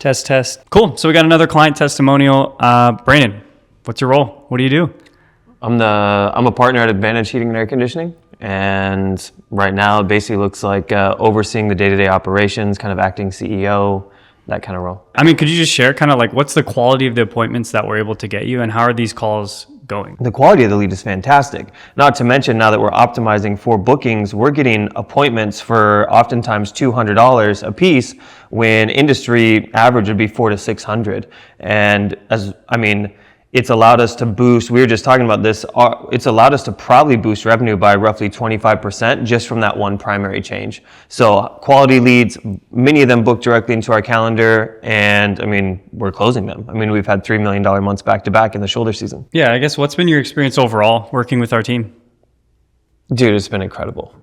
Test, test. Cool. So we got another client testimonial. Brandon, what's your role? What do you do? I'm a partner at Advantage Heating and Air Conditioning, and right now it basically looks like overseeing the day-to-day operations, kind of acting CEO, that kind of role. I mean, could you just share kind of like what's the quality of the appointments that we're able to get you, and how are these calls going? The quality of the lead is fantastic. Not to mention, now that we're optimizing for bookings, we're getting appointments for oftentimes $200 a piece when industry average would be $400 to $600. And it's allowed us to boost, we were just talking about this, it's allowed us to probably boost revenue by roughly 25% just from that one primary change. So quality leads, many of them booked directly into our calendar, and we're closing them. We've had $3 million months back to back in the shoulder season. Yeah, I guess what's been your experience overall working with our team? Dude, it's been incredible.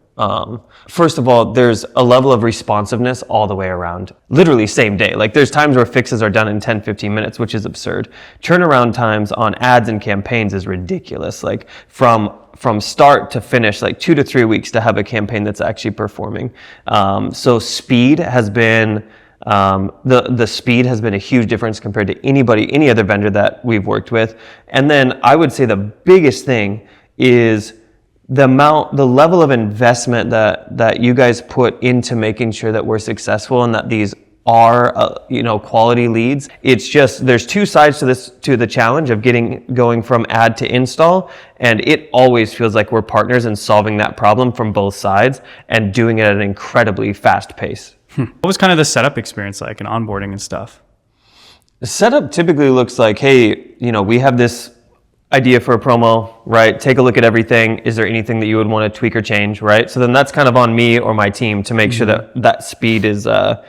First of all, there's a level of responsiveness all the way around. Literally same day. Like there's times where fixes are done in 10, 15 minutes, which is absurd. Turnaround times on ads and campaigns is ridiculous. Like from start to finish, like 2 to 3 weeks to have a campaign that's actually performing. So speed has been, the speed has been a huge difference compared to any other vendor that we've worked with. And then I would say the biggest thing is the level of investment that you guys put into making sure that we're successful and that these are, quality leads. It's just, there's two sides to the challenge of going from ad to install. And it always feels like we're partners in solving that problem from both sides and doing it at an incredibly fast pace. What was kind of the setup experience like and onboarding and stuff? The setup typically looks like, hey, we have this idea for a promo, right? Take a look at everything. Is there anything that you would want to tweak or change, right? So then that's kind of on me or my team to make sure that speed is, that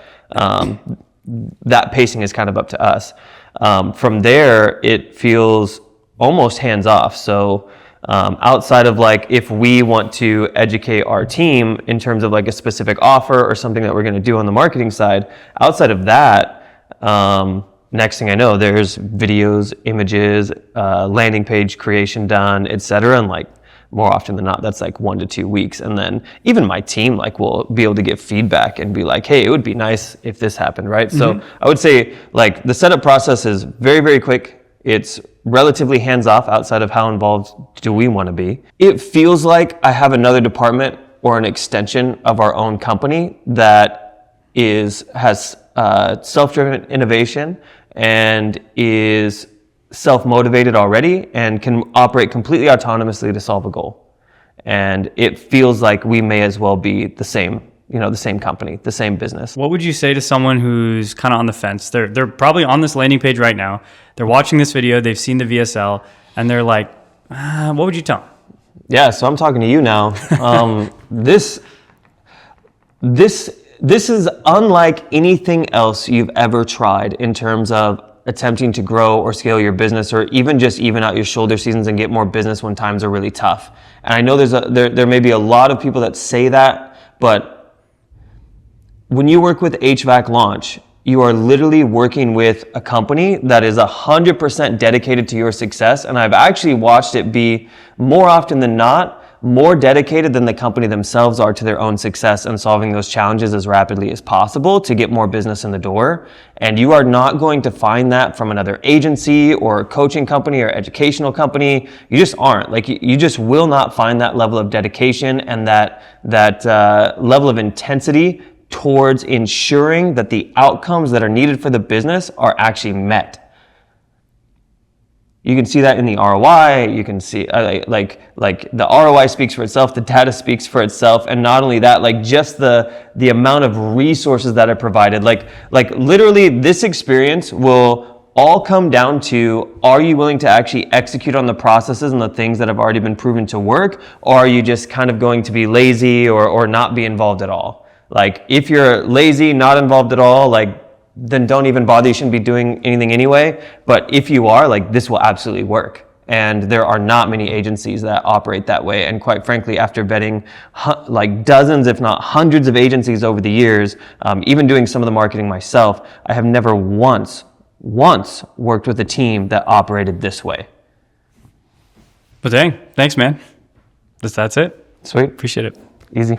pacing is kind of up to us. From there, it feels almost hands off. So outside of like, if we want to educate our team in terms of like a specific offer or something that we're going to do on the marketing side, outside of that, next thing I know, there's videos, images, landing page creation done, etc. And like more often than not, that's like 1 to 2 weeks. And then even my team will be able to give feedback and be like, hey, it would be nice if this happened, right? So I would say like the setup process is very, very quick. It's relatively hands off outside of how involved do we want to be. It feels like I have another department or an extension of our own company that has self-driven innovation and is self-motivated already and can operate completely autonomously to solve a goal. And it feels like we may as well be the same company, the same business. What would you say to someone who's kind of on the fence? They're probably on this landing page right now. They're watching this video, they've seen the VSL, and they're like, what would you tell them? Yeah, so I'm talking to you now. This is unlike anything else you've ever tried in terms of attempting to grow or scale your business, or even just even out your shoulder seasons and get more business when times are really tough. And I know there may be a lot of people that say that, but when you work with HVAC Launch, you are literally working with a company that is 100% dedicated to your success. And I've actually watched it be more often than not more dedicated than the company themselves are to their own success and solving those challenges as rapidly as possible to get more business in the door. And you are not going to find that from another agency or coaching company or educational company. You just aren't. Like you just will not find that level of dedication and that level of intensity towards ensuring that the outcomes that are needed for the business are actually met. You can see that in the ROI. You can see like the ROI speaks for itself, the data speaks for itself, and not only that, like just the amount of resources that are provided. Like literally, this experience will all come down to: are you willing to actually execute on the processes and the things that have already been proven to work, or are you just kind of going to be lazy or not be involved at all? Like if you're lazy, not involved at all, then don't even bother. You shouldn't be doing anything anyway. But if you are, this will absolutely work. And there are not many agencies that operate that way. And quite frankly, after vetting dozens, if not hundreds of agencies over the years, even doing some of the marketing myself, I have never once worked with a team that operated this way. But dang, thanks, man. That's it. Sweet. Appreciate it. Easy.